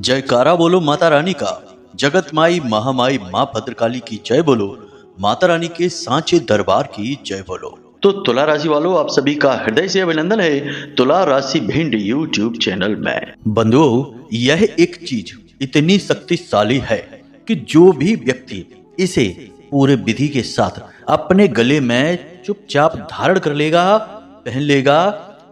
जयकारा बोलो माता रानी का। जगत माई महामाई माँ भद्रकाली की जय बोलो। माता रानी के सांचे दरबार की जय बोलो। तो तुला राशि वालों, आप सभी का हृदय से अभिनंदन है तुला राशि भिंड यूट्यूब चैनल में। बंधुओं, यह एक चीज इतनी शक्तिशाली है कि जो भी व्यक्ति इसे पूरे विधि के साथ अपने गले में चुपचाप धारण कर लेगा, पहन लेगा,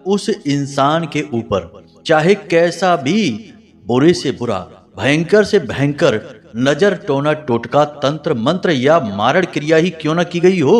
उस इंसान के ऊपर चाहे कैसा भी बुरे से बुरा, भयंकर से भयंकर नजर, टोना, टोटका, तंत्र मंत्र या मारण क्रिया ही क्यों न की गई हो,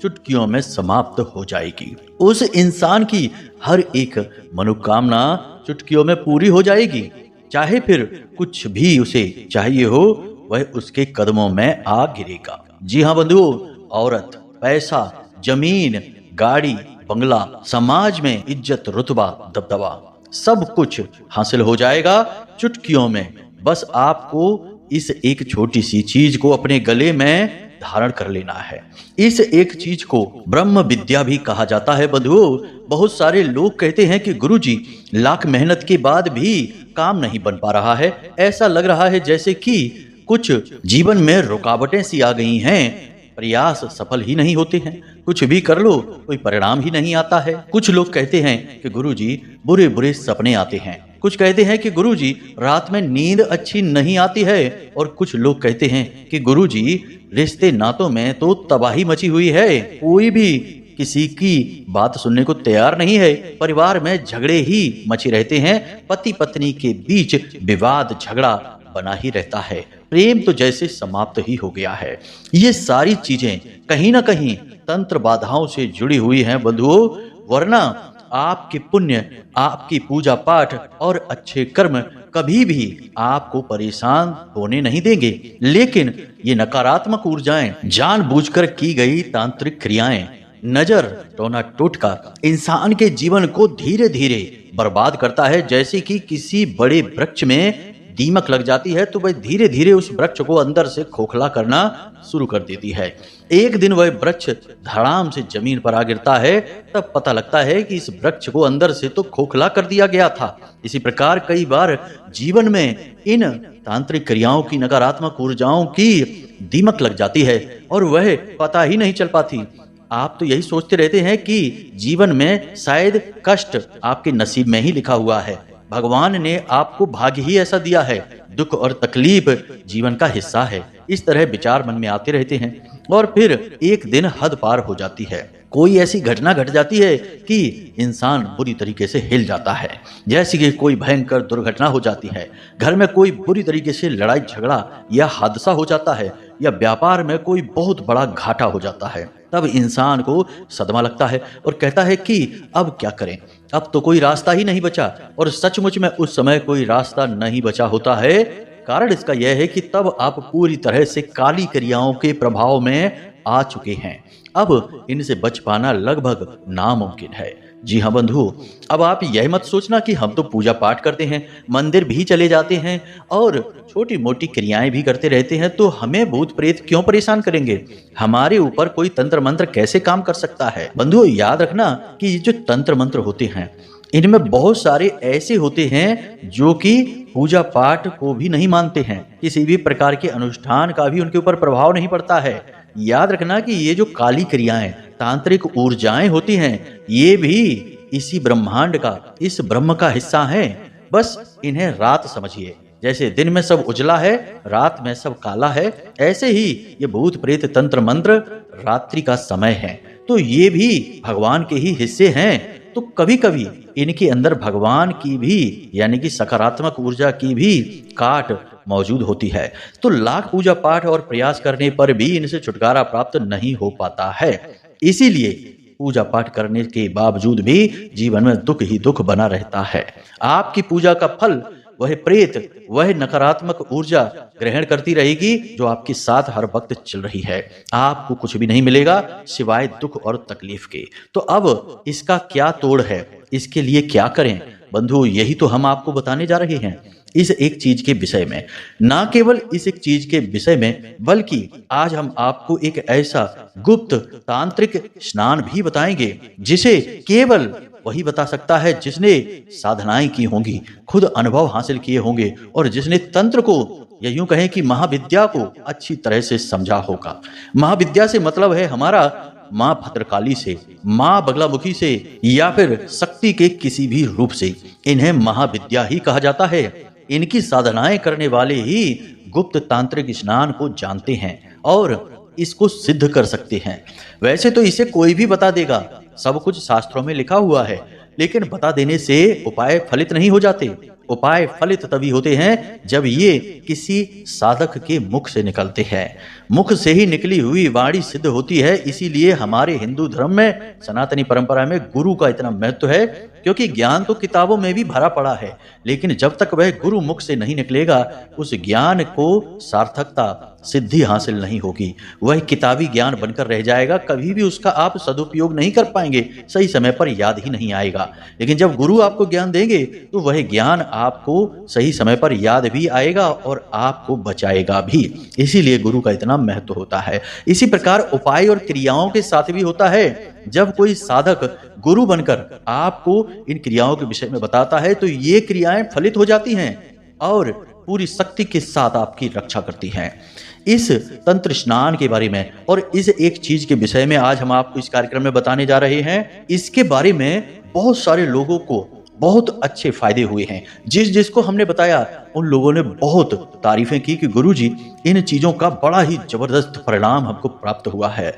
चुटकियों में समाप्त हो जाएगी। उस इंसान की हर एक मनोकामना चुटकियों में पूरी हो जाएगी। चाहे फिर कुछ भी उसे चाहिए हो, वह उसके कदमों में आ गिरेगा। जी हाँ बंधुओं, औरत, पैसा, जमीन, गाड़ी, बंगला, समाज में इज्जत, रुतबा, दबदबा, सब कुछ हासिल हो जाएगा चुटकियों में। बस आपको इस एक छोटी सी चीज को अपने गले में धारण कर लेना है। इस एक चीज को ब्रह्म विद्या भी कहा जाता है बंधुओं। बहुत सारे लोग कहते हैं कि गुरुजी, लाख मेहनत के बाद भी काम नहीं बन पा रहा है। ऐसा लग रहा है जैसे कि कुछ जीवन में रुकावटें सी आ गई हैं, प्रयास सफल ही नहीं होते हैं, कुछ भी कर लो कोई परिणाम ही नहीं आता है। कुछ लोग कहते हैं कि गुरुजी, बुरे बुरे सपने आते हैं। कुछ कहते हैं कि गुरुजी, रात में नींद अच्छी नहीं आती है। और कुछ लोग कहते हैं कि गुरुजी, रिश्ते नातों में तो तबाही मची हुई है, कोई भी किसी की बात सुनने को तैयार नहीं है। परिवार में झगड़े ही मचे रहते हैं, पति पत्नी के बीच विवाद, झगड़ा बना ही रहता है, प्रेम तो जैसे समाप्त ही हो गया है। ये सारी चीजें कहीं ना कहीं तंत्र बाधाओं से जुड़ी हुई हैं बंधुओं, वरना आपके पुण्य, आपकी पूजा पाठ और अच्छे कर्म कभी भी आपको परेशान होने नहीं देंगे। लेकिन ये नकारात्मक ऊर्जाएं, जानबूझकर की गई तांत्रिक क्रियाएं, नजर, टोना, टोटका इंसान के जीवन को धीरे धीरे बर्बाद करता है। जैसे कि किसी बड़े वृक्ष में दीमक लग जाती है तो वह धीरे धीरे उस वृक्ष को अंदर से खोखला करना शुरू कर देती है। एक दिन वह वृक्ष धड़ाम से जमीन पर आ गिरता है, तब पता लगता है कि इस वृक्ष को अंदर से तो खोखला कर दिया गया था। इसी प्रकार कई बार जीवन में इन तांत्रिक क्रियाओं की, नकारात्मक ऊर्जाओं की दीमक लग जाती है और वह पता ही नहीं चल पाती। आप तो यही सोचते रहते हैं कि जीवन में शायद कष्ट आपके नसीब में ही लिखा हुआ है, भगवान ने आपको भाग्य ही ऐसा दिया है, दुख और तकलीफ जीवन का हिस्सा है। इस तरह विचार मन में आते रहते हैं और फिर एक दिन हद पार हो जाती है। कोई ऐसी घटना घट जाती है कि इंसान बुरी तरीके से हिल जाता है। जैसे कि कोई भयंकर दुर्घटना हो जाती है, घर में कोई बुरी तरीके से लड़ाई झगड़ा या हादसा हो जाता है, या व्यापार में कोई बहुत बड़ा घाटा हो जाता है। तब इंसान को सदमा लगता है और कहता है कि अब क्या करें, अब तो कोई रास्ता ही नहीं बचा। और सचमुच में उस समय कोई रास्ता नहीं बचा होता है। कारण इसका यह है कि तब आप पूरी तरह से काली क्रियाओं के प्रभाव में आ चुके हैं। अब इनसे बच पाना लगभग नामुमकिन है। जी हाँ बंधु, अब आप यह मत सोचना कि हम तो पूजा पाठ करते हैं, मंदिर भी चले जाते हैं और छोटी मोटी क्रियाएं भी करते रहते हैं, तो हमें भूत प्रेत क्यों परेशान करेंगे, हमारे ऊपर कोई तंत्र मंत्र कैसे काम कर सकता है। बंधु, याद रखना कि ये जो तंत्र मंत्र होते हैं, इनमें बहुत सारे ऐसे होते हैं जो कि पूजा पाठ को भी नहीं मानते हैं, किसी भी प्रकार के अनुष्ठान का भी उनके ऊपर प्रभाव नहीं पड़ता है। याद रखना कि ये जो काली क्रियाएं, तांत्रिक ऊर्जाएं होती हैं, ये भी इसी ब्रह्मांड का, इस ब्रह्म का हिस्सा हैं। बस इन्हें रात समझिए। जैसे दिन में सब उजला है, रात में सब काला है, ऐसे ही ये भूत प्रेत तंत्र मंत्र रात्रि का समय है। तो ये भी भगवान के ही हिस्से हैं। तो कभी कभी इनके अंदर भगवान की भी, यानी कि सकारात्मक ऊर्जा की भी काट मौजूद होती है। तो लाख पूजा पाठ और प्रयास करने पर भी इनसे छुटकारा प्राप्त नहीं हो पाता है। इसीलिए पूजा पाठ करने के बावजूद भी जीवन में दुख ही दुख बना रहता है। आपकी पूजा का फल वह प्रेत, वह नकारात्मक ऊर्जा ग्रहण करती रहेगी जो आपके साथ हर वक्त चल रही है। आपको कुछ भी नहीं मिलेगा सिवाय दुख और तकलीफ के। तो अब इसका क्या तोड़ है, इसके लिए क्या करें बंधु, यही तो हम आपको बताने जा रहे हैं इस एक चीज के विषय में। ना केवल इस एक चीज के विषय में, बल्कि आज हम आपको एक ऐसा गुप्त तांत्रिक स्नान भी बताएंगे जिसे केवल वही बता सकता है जिसने साधनाएं की होंगी, खुद अनुभव हासिल किए होंगे और जिसने तंत्र को या यूं कहें कि महाविद्या को अच्छी तरह से समझा होगा। महाविद्या से मतलब है हमारा मां भद्रकाली से, मां बगलामुखी से या फिर शक्ति के किसी भी रूप से। इन्हें महाविद्या ही कहा जाता है। इनकी साधनाएं करने वाले ही गुप्त तांत्रिक स्नान को जानते हैं और इसको सिद्ध कर सकते हैं। वैसे तो इसे कोई भी बता देगा, सब कुछ शास्त्रों में लिखा हुआ है, लेकिन बता देने से उपाय फलित नहीं हो जाते। उपाय फलित तभी होते हैं जब ये किसी साधक के मुख से निकलते हैं। मुख से ही निकली हुई वाणी सिद्ध होती है। इसीलिए हमारे हिंदू धर्म में, सनातनी परंपरा में गुरु का इतना महत्व है, क्योंकि ज्ञान तो किताबों में भी भरा पड़ा है, लेकिन जब तक वह गुरु मुख से नहीं निकलेगा उस ज्ञान को सार्थकता, सिद्धि हासिल नहीं होगी। वह किताबी ज्ञान बनकर रह जाएगा, कभी भी उसका आप सदुपयोग नहीं कर पाएंगे, सही समय पर याद ही नहीं आएगा। लेकिन जब गुरु आपको ज्ञान देंगे तो वह ज्ञान आपको सही समय पर याद भी आएगा और आपको बचाएगा भी। इसीलिए गुरु का इतना महत्व होता है। इसी प्रकार उपाय और क्रियाओं के साथ भी होता है। जब कोई साधक गुरु बनकर आपको इन क्रियाओं के विषय में बताता है तो ये क्रियाएं फलित हो जाती हैं और पूरी शक्ति के साथ आपकी रक्षा करती हैं। इस तंत्र स्नान के बारे में और इस एक चीज के विषय में आज हम आपको इस कार्यक्रम में बताने जा रहे हैं। इसके बारे में बहुत सारे लोगों को बहुत अच्छे फायदे हुए हैं। जिसको हमने बताया उन लोगों ने बहुत तारीफें की कि गुरुजी इन चीजों का बड़ा ही जबरदस्त परिणाम हमको प्राप्त हुआ है।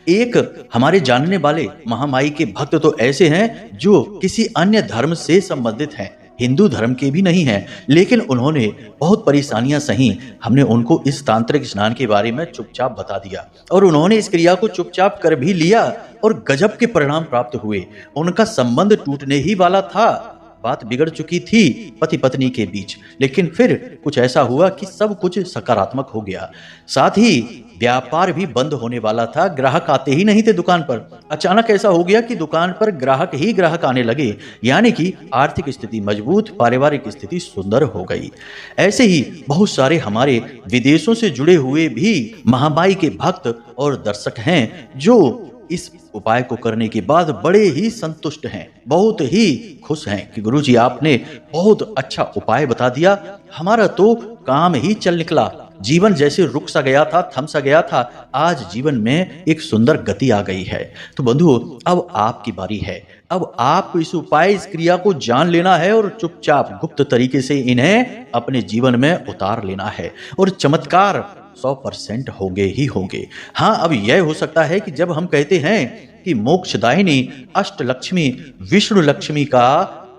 एक हमारे जानने वाले महामाई के भक्त तो ऐसे हैं जो किसी अन्य धर्म से संबंधित हैं, हिंदू धर्म के भी नहीं हैं, लेकिन उन्होंने बहुत परेशानियां सही। हमने उनको इस तांत्रिक स्नान के बारे में चुपचाप बता दिया और उन्होंने इस क्रिया को चुपचाप कर भी लिया और गजब के परिणाम प्राप्त हुए। उनका संबंध टूटने ही वाला था, बात बिगड़ चुकी थी पति पत्नी के बीच, लेकिन फिर कुछ ऐसा हुआ कि सब कुछ सकारात्मक हो गया। साथ ही व्यापार भी बंद होने वाला था, ग्राहक आते ही नहीं थे दुकान पर। अचानक ऐसा हो गया कि दुकान पर ग्राहक ही ग्राहक आने लगे, यानी कि आर्थिक स्थिति मजबूत, पारिवारिक स्थिति सुंदर हो गई। ऐसे ही बहुत सारे हमारे विदेशों से जुड़े हुए भी महामाई के भक्त और दर्शक हैं जो इस उपाय को करने के बाद बड़े ही संतुष्ट हैं, बहुत ही खुश हैं कि गुरुजी आपने बहुत अच्छा उपाय बता दिया, हमारा तो काम ही चल निकला। जीवन जैसे रुक सा गया था, थम सा गया था, आज जीवन में एक सुंदर गति आ गई है। तो बंधुओं, अब आपकी बारी है। अब आपको इस उपाय, इस क्रिया को जान लेना है और चुपचाप गुप्त तरीके से इन्हें अपने जीवन में उतार लेना है और चमत्कार 100% होंगे ही होंगे। हाँ, अब यह हो सकता है कि जब हम कहते हैं कि मोक्षदायिनी अष्टलक्ष्मी विष्णु लक्ष्मी का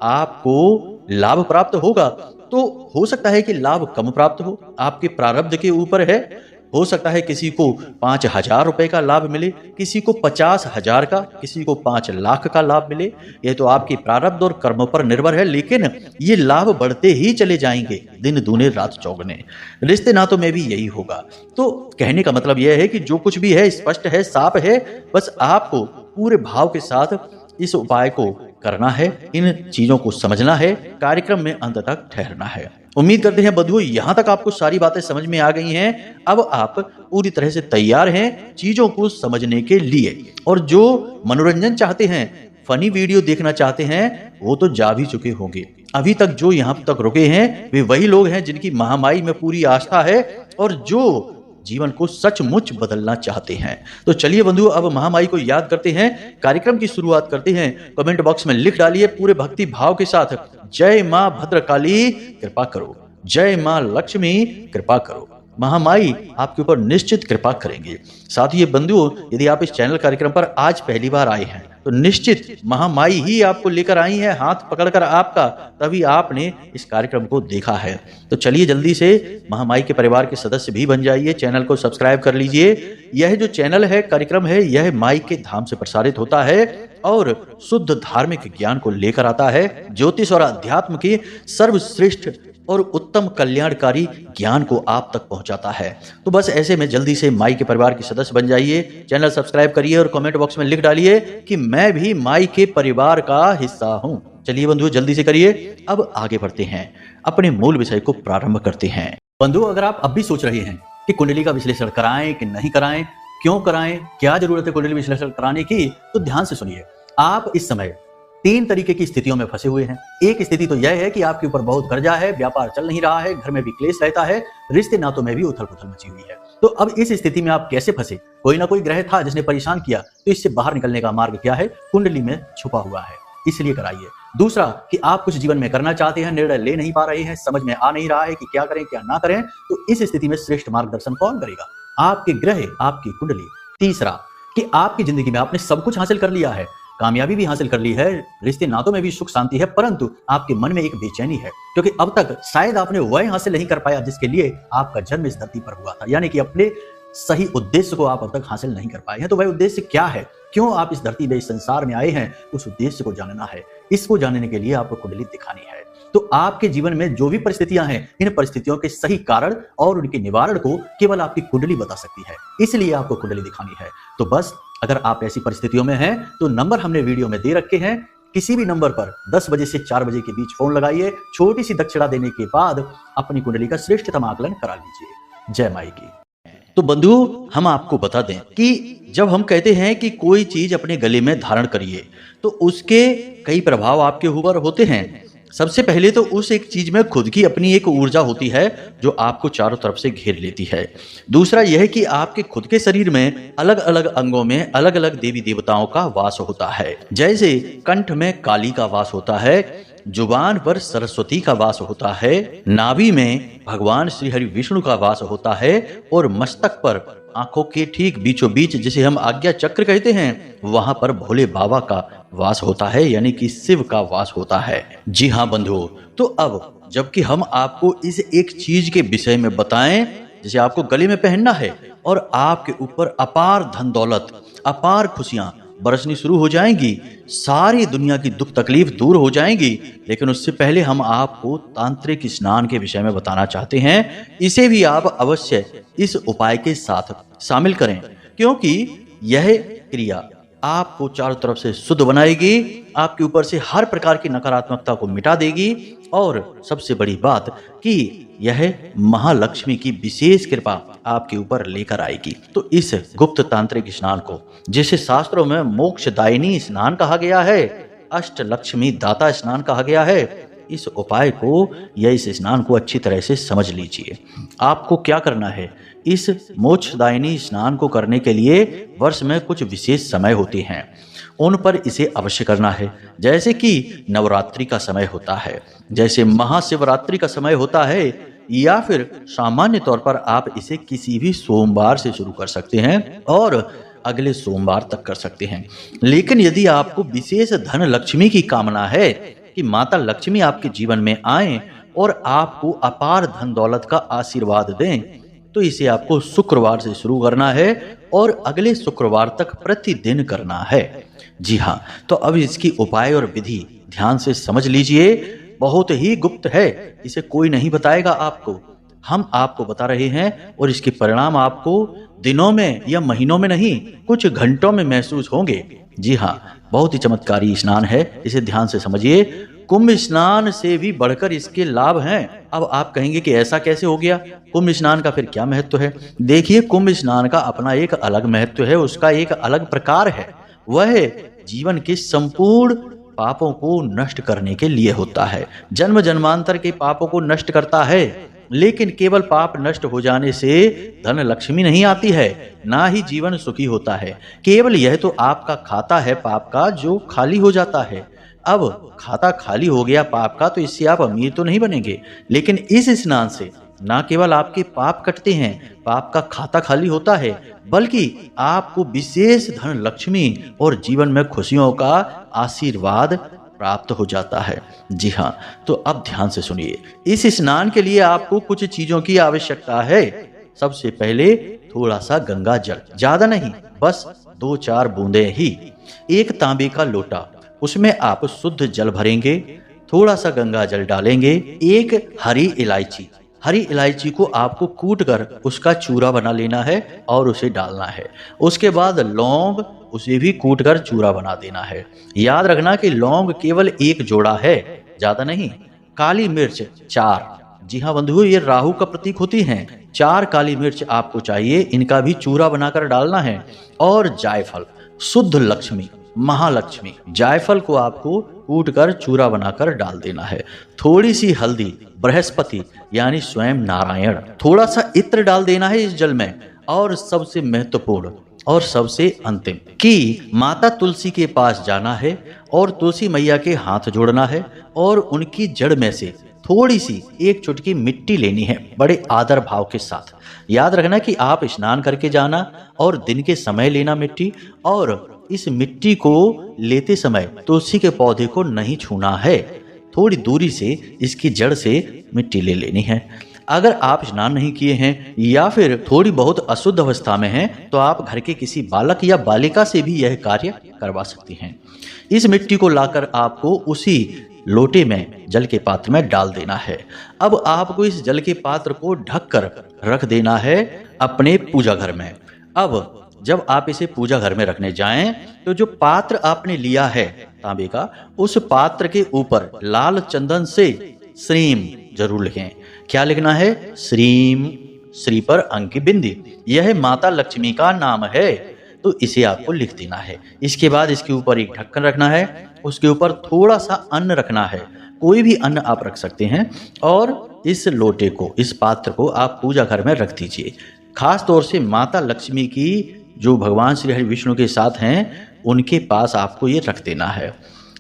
आपको लाभ प्राप्त होगा, तो हो सकता है कि लाभ कम प्राप्त हो, आपके प्रारब्ध के ऊपर है। हो सकता है किसी को 5,000 रुपए का लाभ मिले, किसी को 50,000 का, किसी को 5 लाख का लाभ मिले। यह तो आपकी प्रारब्ध और कर्म पर निर्भर है, लेकिन ये लाभ बढ़ते ही चले जाएंगे, दिन दूने रात चौगुने। रिश्ते नातों में भी यही होगा। तो कहने का मतलब यह है कि जो कुछ भी है स्पष्ट है, साफ है, बस आपको पूरे भाव के साथ इस उपाय को करना है, इन चीजों को समझना है, कार्यक्रम में अंत तक ठहरना है। उम्मीद करते हैं बंधुओं यहां तक आपको सारी बातें समझ में आ गई हैं। अब आप पूरी तरह से तैयार हैं चीजों को समझने के लिए। और जो मनोरंजन चाहते हैं, फनी वीडियो देखना चाहते हैं, वो तो जा भी चुके होंगे। अभी तक जो यहां तक रुके हैं वे वही लोग हैं जिनकी महामाई में पूरी आस्था है और जो जीवन को सचमुच बदलना चाहते हैं। तो चलिए बंधुओं, अब महामाई को याद करते हैं, कार्यक्रम की शुरुआत करते हैं। कमेंट बॉक्स में लिख डालिए पूरे भक्ति भाव के साथ, जय मां भद्रकाली कृपा करो, जय मां लक्ष्मी कृपा करो। महामाई आपके ऊपर निश्चित कृपा करेंगे। साथ ही बंधुओं, यदि आप इस चैनल कार्यक्रम पर आज पहली बार आए हैं तो निश्चित महामाई ही आपको लेकर आई है, हाथ पकड़कर आपका, तभी आपने इस कार्यक्रम को देखा है। तो चलिए जल्दी से महामाई के परिवार के सदस्य भी बन जाइए, चैनल को सब्सक्राइब कर लीजिए। यह जो चैनल है, कार्यक्रम है, यह माई के धाम से प्रसारित होता है और शुद्ध धार्मिक ज्ञान को लेकर आता है, ज्योतिष और अध्यात्म की सर्वश्रेष्ठ और उत्तम कल्याणकारी ज्ञान को आप तक पहुंचाता है। तो बस ऐसे में जल्दी से माई के परिवार के सदस्य बन जाइए, चैनल सब्सक्राइब करिए और कमेंट बॉक्स में लिख डालिए कि मैं भी माई के परिवार का हिस्सा हूं। चलिए बंधुओं जल्दी से करिए। अब आगे बढ़ते हैं, अपने मूल विषय को प्रारंभ करते हैं। बंधुओं, अगर आप अब भी सोच रहे हैं कि कुंडली का विश्लेषण कराएं कि नहीं कराएं, क्यों कराएं, क्या जरूरत है कुंडली विश्लेषण कराने की, तो ध्यान से सुनिए। आप इस समय तीन तरीके की स्थितियों में फंसे हुए हैं। एक स्थिति तो यह है कि आपके ऊपर बहुत कर्जा है, व्यापार चल नहीं रहा है, घर में भी क्लेश रहता है, रिश्ते नातों में भी उथल पुथल मची हुई है। तो अब इस स्थिति में आप कैसे फंसे? कोई ना कोई ग्रह था जिसने परेशान किया, तो इससे बाहर निकलने का मार्ग क्या है? कुंडली में छुपा हुआ है, इसलिए कराइए। दूसरा कि आप कुछ जीवन में करना चाहते हैं, निर्णय ले नहीं पा रहे हैं, समझ में आ नहीं रहा है कि क्या करें क्या ना करें, तो इस स्थिति में श्रेष्ठ मार्गदर्शन कौन करेगा? आपके ग्रह, आपकी कुंडली। तीसरा कि आपकी जिंदगी में आपने सब कुछ हासिल कर लिया है, कामयाबी भी हासिल कर ली है, रिश्ते नातों में भी सुख शांति है, परंतु आपके मन में एक बेचैनी है, क्योंकि अब तक शायद आपने वह हासिल नहीं कर पाया जिसके लिए आपका जन्म इस धरती पर हुआ था। यानी कि अपने सही उद्देश्य को आप अब तक हासिल नहीं कर पाए हैं। तो वह उद्देश्य क्या है, क्यों आप इस धरती में, इस संसार में आए हैं, उस उद्देश्य को जानना है। इसको जानने के लिए आपको कुंडली दिखानी है। तो आपके जीवन में जो भी परिस्थितियां हैं, इन परिस्थितियों के सही कारण और उनके निवारण को केवल आपकी कुंडली बता सकती है, इसलिए आपको कुंडली दिखानी है। तो बस अगर आप ऐसी परिस्थितियों में हैं तो नंबर हमने वीडियो में दे रखे हैं, किसी भी नंबर पर 10 बजे से 4 बजे के बीच फोन लगाइए, छोटी सी दक्षिणा देने के बाद अपनी कुंडली का श्रेष्ठतम आकलन करा लीजिए। जय माई की। तो बंधु, हम आपको बता दें कि जब हम कहते हैं कि कोई चीज अपने गले में धारण करिए, तो उसके कई प्रभाव आपके ऊपर होते हैं। सबसे पहले तो उस एक चीज में खुद की अपनी एक ऊर्जा होती है जो आपको चारों तरफ से घेर लेती है। दूसरा यह कि आपके खुद के शरीर में अलग अलग अंगों में अलग अलग देवी देवताओं का वास होता है। जैसे कंठ में काली का वास होता है, जुबान पर सरस्वती का वास होता है, नाभि में भगवान श्री हरि विष्णु का वास होता है, और मस्तक पर आंखों के ठीक बीचों बीच, जिसे हम आज्ञा चक्र कहते हैं, वहां पर भोले बाबा का वास होता है, यानी कि शिव का वास होता है। जी हाँ बंधुओं, तो अब जबकि हम आपको इस एक चीज के विषय में बताएं, जिसे आपको गले में पहनना है और आपके ऊपर अपार धन दौलत, अपार खुशियां बरसनी शुरू हो जाएंगी, सारी दुनिया की दुख तकलीफ दूर हो जाएंगी। लेकिन उससे पहले हम आपको तांत्रिक स्नान के विषय में बताना चाहते हैं। इसे भी आप अवश्य इस उपाय के साथ शामिल करें, क्योंकि यह क्रिया आपको चारों तरफ से शुद्ध बनाएगी, आपके ऊपर से हर प्रकार की नकारात्मकता को मिटा देगी, और सबसे बड़ी बात कि यह महालक्ष्मी की विशेष कृपा आपके ऊपर लेकर आएगी। तो इस गुप्त तांत्रिक स्नान को, जिसे शास्त्रों में मोक्षदायिनी स्नान कहा गया है, अष्टलक्ष्मी दाता स्नान कहा गया है, इस उपाय को या इस स्नान को अच्छी तरह से समझ लीजिए। आपको क्या करना है? इस मोक्षदायिनी स्नान को करने के लिए वर्ष में कुछ विशेष समय होते हैं, उन पर इसे अवश्य करना है। जैसे कि नवरात्रि का समय होता है, जैसे महाशिवरात्रि का समय होता है, या फिर सामान्य तौर पर आप इसे किसी भी सोमवार से शुरू कर सकते हैं और अगले सोमवार तक कर सकते हैं। लेकिन यदि आपको विशेष धन लक्ष्मी की कामना है कि माता लक्ष्मी आपके जीवन में आए और आपको अपार धन दौलत का आशीर्वाद दें, तो इसे आपको शुक्रवार से शुरू करना है और अगले शुक्रवार तक प्रतिदिन करना है। जी हाँ, तो अब इसकी उपाय और विधि ध्यान से समझ लीजिए। बहुत ही गुप्त है, इसे कोई नहीं बताएगा आपको, हम आपको बता रहे हैं, और इसके परिणाम आपको दिनों में या महीनों में नहीं, कुछ घंटों में महसूस होंगे। जी हाँ, बहुत ही चमत्कारी स्नान है, इसे ध्यान से समझिए। कुंभ स्नान से भी बढ़कर इसके लाभ हैं। अब आप कहेंगे कि ऐसा कैसे हो गया, कुंभ स्नान का फिर क्या महत्व है? देखिए, कुंभ स्नान का अपना एक अलग महत्व है, उसका एक अलग प्रकार है। वह जीवन के संपूर्ण पापों को नष्ट करने के लिए होता है, जन्म जन्मांतर के पापों को नष्ट करता है। लेकिन केवल पाप नष्ट हो जाने से धन लक्ष्मी नहीं आती है, ना ही जीवन सुखी होता है। केवल यह तो आपका खाता है पाप का, जो खाली हो जाता है। अब खाता खाली हो गया पाप का, तो इससे आप अमीर तो नहीं बनेंगे, लेकिन इस स्नान से ना केवल आपके पाप कटते हैं, पाप का खाता खाली होता है, बल्कि आपको विशेष धन लक्ष्मी और जीवन में खुशियों का आशीर्वाद प्राप्त हो जाता है। जी हाँ, तो अब ध्यान से सुनिए। इस स्नान के लिए आपको कुछ चीजों की आवश्यकता है। सबसे पहले थोड़ा सा गंगा जल, ज्यादा नहीं, बस 2-4 बूंदे ही। एक तांबे का लोटा, उसमें आप शुद्ध जल भरेंगे, थोड़ा सा गंगा जल डालेंगे, एक हरी इलायची, हरी इलायची को आपको कूट कर उसका चूरा बना लेना है और उसे डालना है। उसके बाद लौंग, उसे भी कूट कर चूरा बना देना है। याद रखना कि लौंग केवल एक जोड़ा है, ज्यादा नहीं। काली मिर्च 4, जी हाँ बंधुओं, ये राहु का प्रतीक होती हैं। 4 काली मिर्च आपको चाहिए, इनका भी चूरा बनाकर डालना है। और जायफल, शुद्ध लक्ष्मी महालक्ष्मी। जायफल को आपको कूट कर चूरा बनाकर डाल देना है। थोड़ी सी हल्दी, बृहस्पति यानी स्वयं नारायण, थोड़ा सा इत्र डाल देना है इस जल में। और सबसे महत्वपूर्ण और सबसे अंतिम कि माता तुलसी के पास जाना है और तुलसी मैया के हाथ जोड़ना है और उनकी जड़ में से थोड़ी सी एक चुटकी मिट्टी लेनी है बड़े आदर भाव के साथ। याद रखना कि आप स्नान करके जाना और दिन के समय लेना मिट्टी, और इस मिट्टी को लेते समय तुलसी के पौधे को नहीं छूना है। थोड़ी दूरी से इसकी जड़ से मिट्टी ले लेनी है। अगर आप स्नान नहीं किए हैं या फिर थोड़ी बहुत अशुद्ध अवस्था में हैं तो आप घर के किसी बालक या बालिका से भी यह कार्य करवा सकती हैं। इस मिट्टी को लाकर आपको उसी लोटे में जल के पात्र में डाल देना है। अब आपको इस जल के पात्र को ढककर रख देना है अपने पूजा घर में। अब जब आप इसे पूजा घर में रखने जाएं तो जो पात्र आपने लिया है तांबे का, उस पात्र के ऊपर लाल चंदन से श्रीम जरूर लिखें। क्या लिखना है? श्रीम। श्री पर अंक की बिंदी, यह माता लक्ष्मी का नाम है, तो इसे आपको लिख देना है। इसके बाद इसके ऊपर एक ढक्कन रखना है, उसके ऊपर थोड़ा सा अन्न रखना है, कोई भी अन्न आप रख सकते हैं, और इस लोटे को, इस पात्र को आप पूजा घर में रख दीजिए। खास तौर से माता लक्ष्मी की जो भगवान श्री हरि विष्णु के साथ हैं उनके पास आपको ये रख देना है।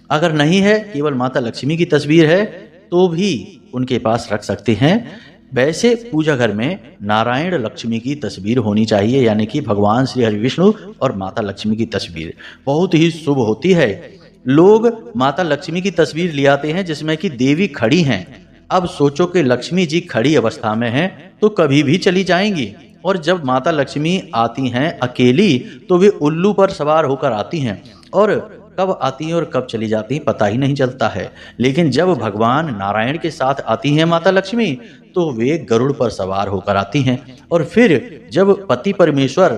अगर नहीं है, केवल माता लक्ष्मी की तस्वीर है, तो भी उनके पास रख सकते हैं। वैसे पूजा घर में नारायण लक्ष्मी की तस्वीर होनी चाहिए, यानी कि भगवान श्री हरि विष्णु और माता लक्ष्मी की तस्वीर बहुत ही शुभ होती है। लोग माता लक्ष्मी की तस्वीर ले आते हैं जिसमें कि देवी खड़ी हैं। अब सोचो कि लक्ष्मी जी खड़ी अवस्था में हैं तो कभी भी चली जाएंगी, और जब माता लक्ष्मी आती हैं अकेली तो वे उल्लू पर सवार होकर आती हैं, और कब आती हैं और कब चली जाती हैं पता ही नहीं चलता है। लेकिन जब भगवान नारायण के साथ आती हैं माता लक्ष्मी तो वे गरुड़ पर सवार होकर आती हैं। और फिर जब पति परमेश्वर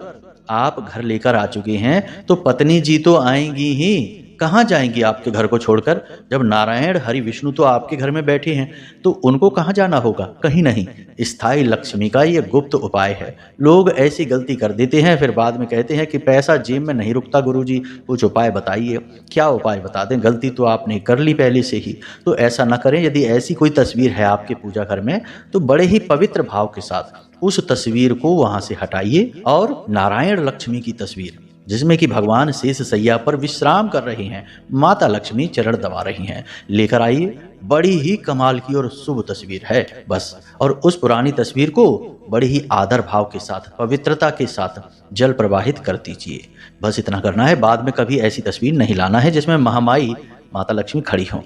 आप घर लेकर आ चुके हैं तो पत्नी जी तो आएंगी ही, कहाँ जाएंगी आपके घर को छोड़कर? जब नारायण हरि विष्णु तो आपके घर में बैठे हैं तो उनको कहाँ जाना होगा? कहीं नहीं। स्थायी लक्ष्मी का ये गुप्त उपाय है। लोग ऐसी गलती कर देते हैं, फिर बाद में कहते हैं कि पैसा जेब में नहीं रुकता गुरुजी, कुछ उपाय बताइए। क्या उपाय बता दें? गलती तो आपने कर ली पहले से ही, तो ऐसा ना करें। यदि ऐसी कोई तस्वीर है आपके पूजा घर में तो बड़े ही पवित्र भाव के साथ उस तस्वीर को वहां से हटाइए और नारायण लक्ष्मी की तस्वीर, जिसमें कि भगवान शेष सैया पर विश्राम कर रही हैं, माता लक्ष्मी चरण दबा रही हैं, लेकर आइए। बड़ी ही कमाल की और शुभ तस्वीर है बस। और उस पुरानी तस्वीर को बड़ी ही आदर भाव के साथ, पवित्रता के साथ जल प्रवाहित कर दीजिए। बस इतना करना है। बाद में कभी ऐसी तस्वीर नहीं लाना है जिसमें महामाई माता लक्ष्मी खड़ी हों।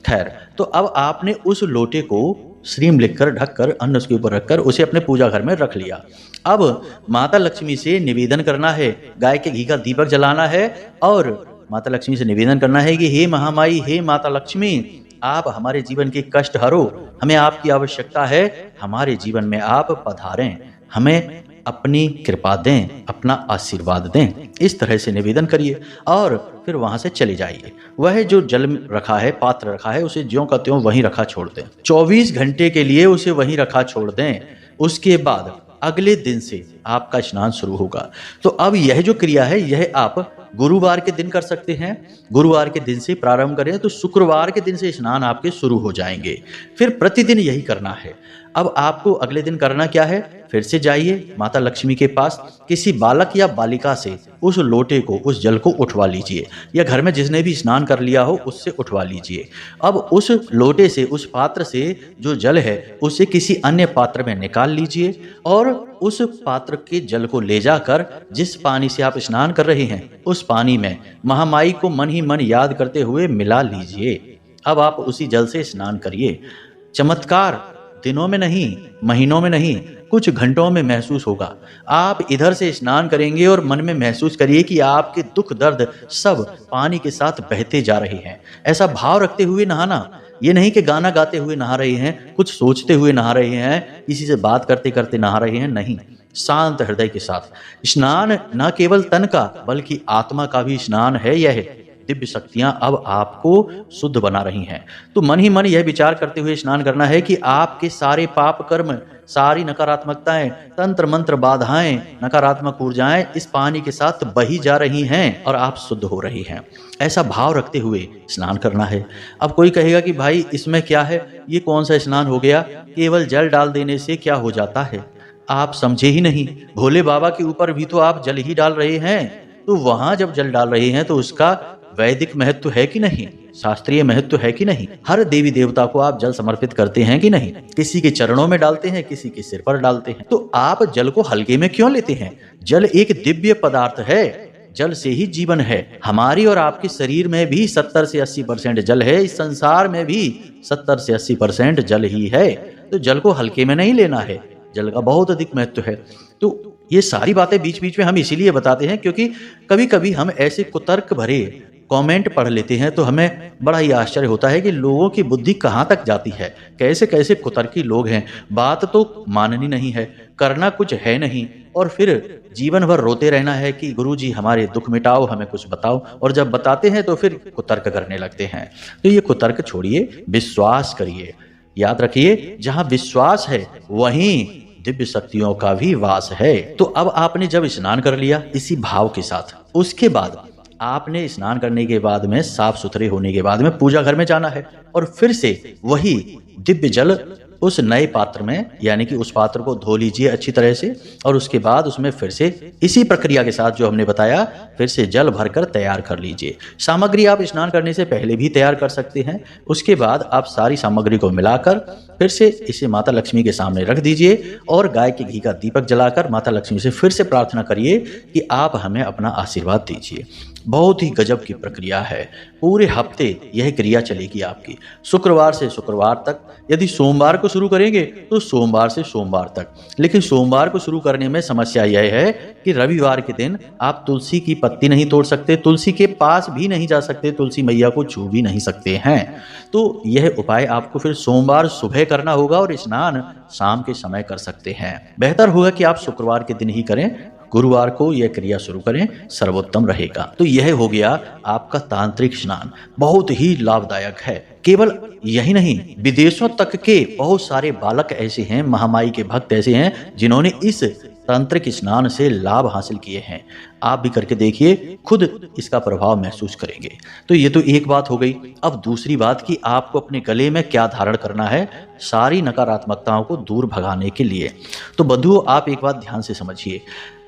खैर, तो अब आपने उस लोटे को श्रीम लिखकर, ढककर, अन्न उसके ऊपर रखकर उसे अपने पूजा घर में रख लिया। अब माता लक्ष्मी से निवेदन करना है, गाय के घी का दीपक जलाना है और माता लक्ष्मी से निवेदन करना है कि हे महामाई, हे माता लक्ष्मी, आप हमारे जीवन के कष्ट हरो, हमें आपकी आवश्यकता है, हमारे जीवन में आप पधारें, हमें अपनी कृपा दें, अपना आशीर्वाद दें। इस तरह से निवेदन करिए और फिर वहां से चले जाइए। वह जो जल रखा है, पात्र रखा है, उसे ज्यों का त्यों वहीं रखा छोड़ दें। 24 घंटे के लिए उसे वहीं रखा छोड़ दें। उसके बाद अगले दिन से आपका स्नान शुरू होगा। तो अब यह जो क्रिया है यह आप गुरुवार के दिन कर सकते हैं। गुरुवार के दिन से प्रारंभ करें तो शुक्रवार के दिन से स्नान आपके शुरू हो जाएंगे। फिर प्रतिदिन यही करना है। अब आपको अगले दिन करना क्या है? फिर से जाइए माता लक्ष्मी के पास, किसी बालक या बालिका से उस लोटे को, उस जल को उठवा लीजिए, या घर में जिसने भी स्नान कर लिया हो उससे उठवा लीजिए। अब उस लोटे से, उस पात्र से जो जल है उसे किसी अन्य पात्र में निकाल लीजिए और उस पात्र के जल को ले जाकर जिस पानी से आप स्नान कर रहे हैं उस पानी में महामाई को मन ही मन याद करते हुए मिला लीजिए। अब आप उसी जल से स्नान करिए। चमत्कार दिनों में नहीं, महीनों में नहीं, कुछ घंटों में महसूस होगा। आप इधर से स्नान करेंगे और मन में महसूस करिए कि आपके दुख दर्द सब पानी के साथ बहते जा रहे हैं। ऐसा भाव रखते हुए नहाना, ये नहीं कि गाना गाते हुए नहा रहे हैं, कुछ सोचते हुए नहा रहे हैं, किसी से बात करते करते नहा रहे हैं, नहीं। शांत हृदय के साथ स्नान न केवल तन का बल्कि आत्मा का भी स्नान है यह। दिव्य शक्तियां अब आपको शुद्ध बना रही हैं। तो मन ही मन यह विचार करते हुए स्नान करना है कि आपके सारे पाप कर्म, सारी नकारात्मकताएं, तंत्र मंत्र बाधाएं, नकारात्मक ऊर्जाएं इस पानी के साथ बही जा रही हैं और आप शुद्ध हो रही हैं। ऐसा भाव रखते हुए स्नान करना है। अब कोई कहेगा कि भाई इसमें क्या है, ये कौन सा स्नान हो गया, केवल जल डाल देने से क्या हो जाता है? आप समझे ही नहीं। भोले बाबा के ऊपर भी तो आप जल ही डाल रहे हैं, तो वहां जब जल डाल रहे हैं तो उसका वैदिक महत्व है कि नहीं, शास्त्रीय महत्व है कि नहीं? हर देवी देवता को आप जल समर्पित करते हैं कि नहीं? किसी के चरणों में डालते हैं, किसी के सिर पर डालते हैं। तो आप जल को हल्के में क्यों लेते हैं? जल एक दिव्य पदार्थ है, जल से ही जीवन है। हमारी और आपके शरीर में भी 70 से 80% जल है, इस संसार में भी 70 से 80% जल ही है। तो जल को हल्के में नहीं लेना है, जल का बहुत अधिक महत्व है। तो ये सारी बातें बीच बीच में हम इसीलिए बताते हैं क्योंकि कभी कभी हम ऐसे कुतर्क भरे कमेंट पढ़ लेते हैं तो हमें बड़ा ही आश्चर्य होता है कि लोगों की बुद्धि कहाँ तक जाती है, कैसे कैसे कुतर्की लोग हैं। बात तो माननी नहीं है, करना कुछ है नहीं, और फिर जीवन भर रोते रहना है कि गुरुजी हमारे दुख मिटाओ, हमें कुछ बताओ, और जब बताते हैं तो फिर कुतर्क करने लगते हैं। तो ये कुतर्क छोड़िए, विश्वास करिए। याद रखिए, जहां विश्वास है वहीं दिव्य शक्तियों का भी वास है। तो अब आपने जब स्नान कर लिया इसी भाव के साथ, उसके बाद आपने स्नान करने के बाद में, साफ सुथरे होने के बाद में पूजा घर में जाना है और फिर से वही दिव्य जल उस नए पात्र में, यानी कि उस पात्र को धो लीजिए अच्छी तरह से, और उसके बाद उसमें फिर से इसी प्रक्रिया के साथ जो हमने बताया फिर से जल भरकर तैयार कर लीजिए। सामग्री आप स्नान करने से पहले भी तैयार कर सकते हैं। उसके बाद आप सारी सामग्री को मिलाकर फिर से इसे माता लक्ष्मी के सामने रख दीजिए और गाय के घी का दीपक जलाकर माता लक्ष्मी से फिर से प्रार्थना करिए कि आप हमें अपना आशीर्वाद दीजिए। बहुत ही गजब की प्रक्रिया है। पूरे हफ्ते यह क्रिया चलेगी आपकी, शुक्रवार से शुक्रवार तक। यदि सोमवार को शुरू करेंगे तो सोमवार से सोमवार तक। लेकिन सोमवार को शुरू करने में समस्या यह है कि रविवार के दिन आप तुलसी की पत्ती नहीं तोड़ सकते, तुलसी के पास भी नहीं जा सकते, तुलसी मैया को छू भी नहीं सकते हैं। तो यह उपाय आपको फिर सोमवार सुबह करना होगा और स्नान शाम के समय कर सकते हैं। बेहतर होगा कि आप शुक्रवार के दिन ही करें, गुरुवार को यह क्रिया शुरू करें, सर्वोत्तम रहेगा। तो यह हो गया आपका तांत्रिक स्नान, बहुत ही लाभदायक है। केवल यही नहीं, विदेशों तक के बहुत सारे बालक ऐसे हैं, महामाई के भक्त ऐसे हैं जिन्होंने इस तांत्रिक स्नान से लाभ हासिल किए हैं। आप भी करके देखिए, खुद इसका प्रभाव महसूस करेंगे। तो ये तो एक बात हो गई। अब दूसरी बात कि आपको अपने गले में क्या धारण करना है सारी नकारात्मकताओं को दूर भगाने के लिए। तो बंधुओं, आप एक बात ध्यान से समझिए,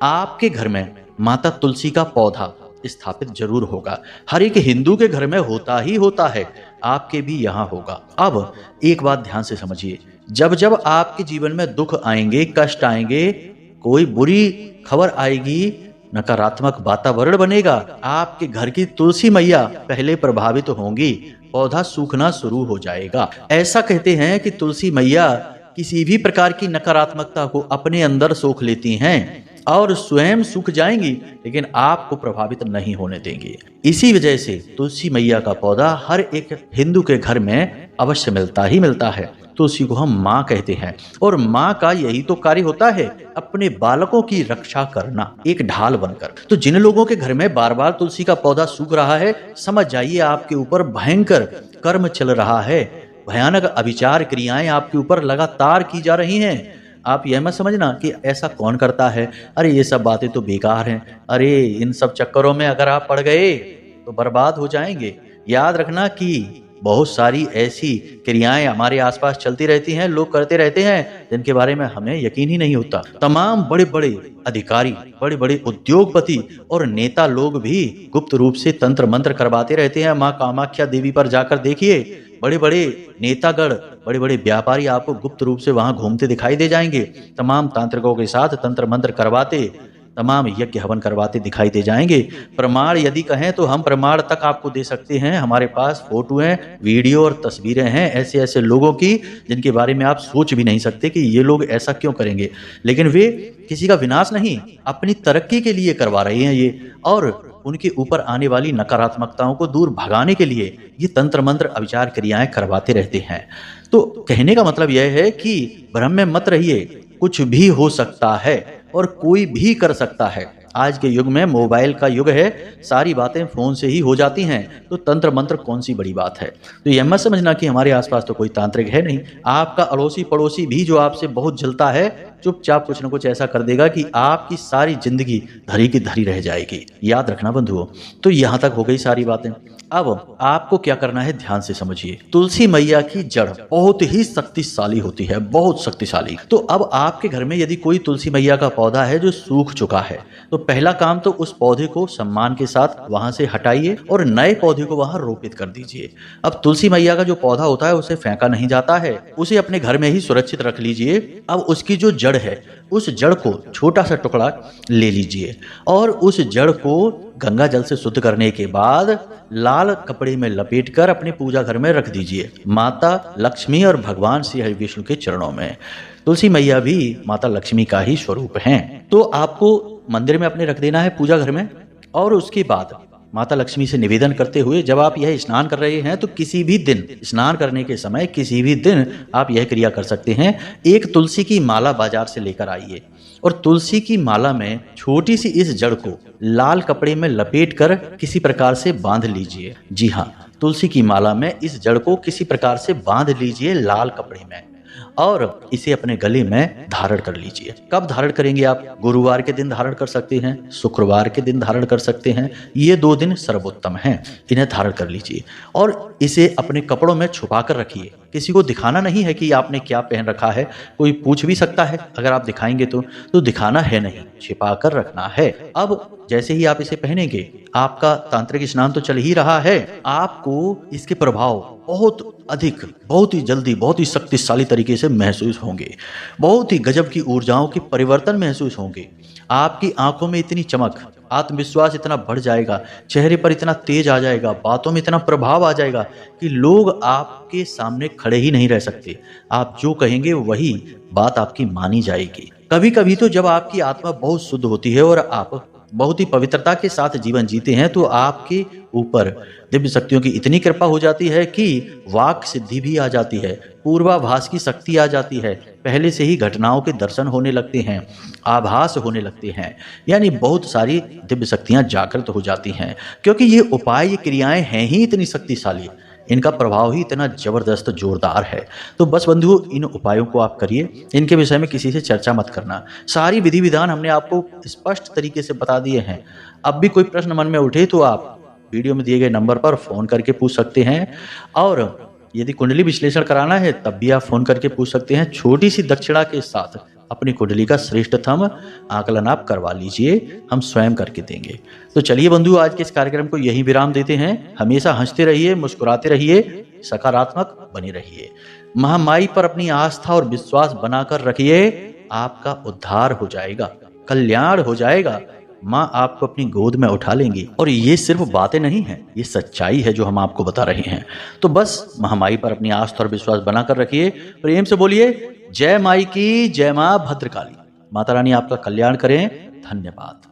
आपके घर में माता तुलसी का पौधा स्थापित जरूर होगा। हर एक हिंदू के घर में होता ही होता है, आपके भी यहाँ होगा। अब एक बात ध्यान से समझिए, जब जब आपके जीवन में दुख आएंगे, कष्ट आएंगे, कोई बुरी खबर आएगी, नकारात्मक वातावरण बनेगा, आपके घर की तुलसी मैया पहले प्रभावित होंगी, पौधा सूखना शुरू हो जाएगा। ऐसा कहते हैं कि तुलसी मैया किसी भी प्रकार की नकारात्मकता को अपने अंदर सोख लेती हैं और स्वयं सूख जाएंगी, लेकिन आपको प्रभावित नहीं होने देंगी। इसी वजह से तुलसी मैया का पौधा हर एक हिंदू के घर में अवश्य मिलता ही मिलता है। तुलसी को हम माँ कहते हैं और माँ का यही तो कार्य होता है, अपने बालकों की रक्षा करना, एक ढाल बनकर। तो जिन लोगों के घर में बार बार तुलसी का पौधा सूख रहा है, समझ जाइए आपके ऊपर भयंकर कर्म चल रहा है, भयानक अभिचार क्रियाएं आपके ऊपर लगातार की जा रही हैं। आप यह मत समझना कि ऐसा कौन करता है, अरे ये सब बातें तो बेकार हैं, अरे इन सब चक्करों में अगर आप पड़ गए तो बर्बाद हो जाएंगे। याद रखना कि बहुत सारी ऐसी क्रियाएं हमारे आसपास चलती रहती हैं, लोग करते रहते हैं, जिनके बारे में हमें यकीन ही नहीं होता। तमाम बड़े बड़े अधिकारी, बड़े बड़े उद्योगपति और नेता लोग भी गुप्त रूप से तंत्र मंत्र करवाते रहते हैं। माँ कामाख्या देवी पर जाकर देखिए, बड़े बड़े नेतागण, बड़े बड़े व्यापारी आपको गुप्त रूप से वहां घूमते दिखाई दे जाएंगे। तमाम तांत्रिकों के साथ तंत्र मंत्र करवाते, तमाम यज्ञ हवन करवाते दिखाई दे जाएंगे। प्रमाण यदि कहें तो हम प्रमाण तक आपको दे सकते हैं। हमारे पास फोटो हैं, वीडियो और तस्वीरें हैं ऐसे ऐसे लोगों की जिनके बारे में आप सोच भी नहीं सकते कि ये लोग ऐसा क्यों करेंगे, लेकिन वे किसी का विनाश नहीं, अपनी तरक्की के लिए करवा रहे हैं ये, और उनके ऊपर आने वाली नकारात्मकताओं को दूर भगाने के लिए ये तंत्र मंत्र अविचार क्रियाएं करवाते रहते हैं। तो कहने का मतलब यह है कि भ्रम में मत रहिए, कुछ भी हो सकता है और कोई भी कर सकता है। आज के युग में मोबाइल का युग है, सारी बातें फोन से ही हो जाती हैं, तो तंत्र मंत्र कौन सी बड़ी बात है। तो यह मत समझना कि हमारे आसपास तो कोई तांत्रिक है नहीं। आपका अड़ोसी पड़ोसी भी जो आपसे बहुत जलता है, चुपचाप कुछ न कुछ ऐसा कर देगा कि आपकी सारी जिंदगी धरी की धरी रह जाएगी। याद रखना बंधुओं। तो यहां तक हो गई सारी बातें। अब आपको क्या करना है, ध्यान से समझिए। तुलसी मैया की जड़ बहुत ही शक्तिशाली होती है, बहुत शक्तिशाली। तो अब आपके घर में यदि कोई तुलसी मैया का पौधा है जो सूख चुका है, तो पहला काम तो उस पौधे को सम्मान के साथ वहां से हटाइए और नए पौधे को वहां रोपित कर दीजिए। अब तुलसी मैया का जो पौधा होता है उसे फेंका नहीं जाता है, उसे अपने घर में ही सुरक्षित रख लीजिए। अब उसकी जो जड़ है, उस जड़ को छोटा सा टुकड़ा ले लीजिए और उस जड़ को गंगा जल से शुद्ध करने के बाद लाल कपड़े में लपेटकर अपने पूजा घर में रख दीजिए, माता लक्ष्मी और भगवान श्री हरि विष्णु के चरणों में। तुलसी मैया भी माता लक्ष्मी का ही स्वरूप हैं। तो आपको मंदिर में अपने रख देना है पूजा घर में, और उसके बाद माता लक्ष्मी से निवेदन करते हुए जब आप यह स्नान कर रहे हैं, तो किसी भी दिन स्नान करने के समय किसी भी दिन आप यह क्रिया कर सकते हैं। एक तुलसी की माला बाजार से लेकर आइए और तुलसी की माला में छोटी सी इस जड़ को लाल कपड़े में लपेटकर किसी प्रकार से बांध लीजिए। जी हाँ, तुलसी की माला में इस जड़ को किसी प्रकार से बांध लीजिए लाल कपड़े में, और इसे अपने गले में धारण कर लीजिए। कब धारण करेंगे आप? गुरुवार के दिन धारण कर सकते हैं, शुक्रवार के दिन धारण कर सकते हैं, ये 2 दिन सर्वोत्तम हैं। इन्हें धारण कर लीजिए और इसे अपने कपड़ों में छुपा कर रखिए। किसी को दिखाना नहीं है कि आपने क्या पहन रखा है। कोई पूछ भी सकता है अगर आप दिखाएंगे तो दिखाना है नहीं, छिपा कर रखना है। अब जैसे ही आप इसे पहनेंगे, आपका तांत्रिक स्नान तो चल ही रहा है, आपको इसके प्रभाव बहुत अधिक, बहुत ही जल्दी, बहुत ही शक्तिशाली तरीके से महसूस होंगे। बहुत ही गजब की ऊर्जाओं के परिवर्तन महसूस होंगे। आपकी आंखों में इतनी चमक, आत्मविश्वास इतना बढ़ जाएगा, चेहरे पर इतना तेज आ जाएगा, बातों में इतना प्रभाव आ जाएगा कि लोग आपके सामने खड़े ही नहीं रह सकते। आप जो कहेंगे वही बात आपकी मानी जाएगी। कभी कभी तो जब आपकी आत्मा बहुत शुद्ध होती है और आप बहुत ही पवित्रता के साथ जीवन जीते हैं, तो आपके ऊपर दिव्य शक्तियों की इतनी कृपा हो जाती है कि वाक सिद्धि भी आ जाती है, पूर्वाभास की शक्ति आ जाती है, पहले से ही घटनाओं के दर्शन होने लगते हैं, आभास होने लगते हैं, यानी बहुत सारी दिव्य शक्तियां जागृत हो जाती हैं। क्योंकि ये उपाय, ये क्रियाएं हैं ही इतनी शक्तिशाली, इनका प्रभाव ही इतना जबरदस्त, जोरदार है। तो बस बंधुओं, इन उपायों को आप करिए, इनके विषय में किसी से चर्चा मत करना। सारी विधि विधान हमने आपको स्पष्ट तरीके से बता दिए हैं। अब भी कोई प्रश्न मन में उठे तो आप वीडियो में दिए गए नंबर पर फोन करके पूछ सकते हैं, और यदि कुंडली विश्लेषण कराना है तब भी आप फोन करके पूछ सकते हैं। छोटी सी दक्षिणा के साथ अपनी कुंडली का श्रेष्ठतम आकलन आप करवा लीजिए, हम स्वयं करके देंगे। तो चलिए बंधु, आज के इस कार्यक्रम को यहीं विराम देते हैं। हमेशा हंसते रहिए, मुस्कुराते रहिए, सकारात्मक बने रहिए, महामाई पर अपनी आस्था और विश्वास बनाकर रखिए। आपका उद्धार हो जाएगा, कल्याण हो जाएगा, माँ आपको अपनी गोद में उठा लेंगी। और ये सिर्फ बातें नहीं हैं, ये सच्चाई है जो हम आपको बता रहे हैं। तो बस महामाई पर अपनी आस्था और विश्वास बनाकर रखिए। प्रेम से बोलिए जय माई की, जय माँ भद्रकाली। माता रानी आपका कल्याण करें। धन्यवाद।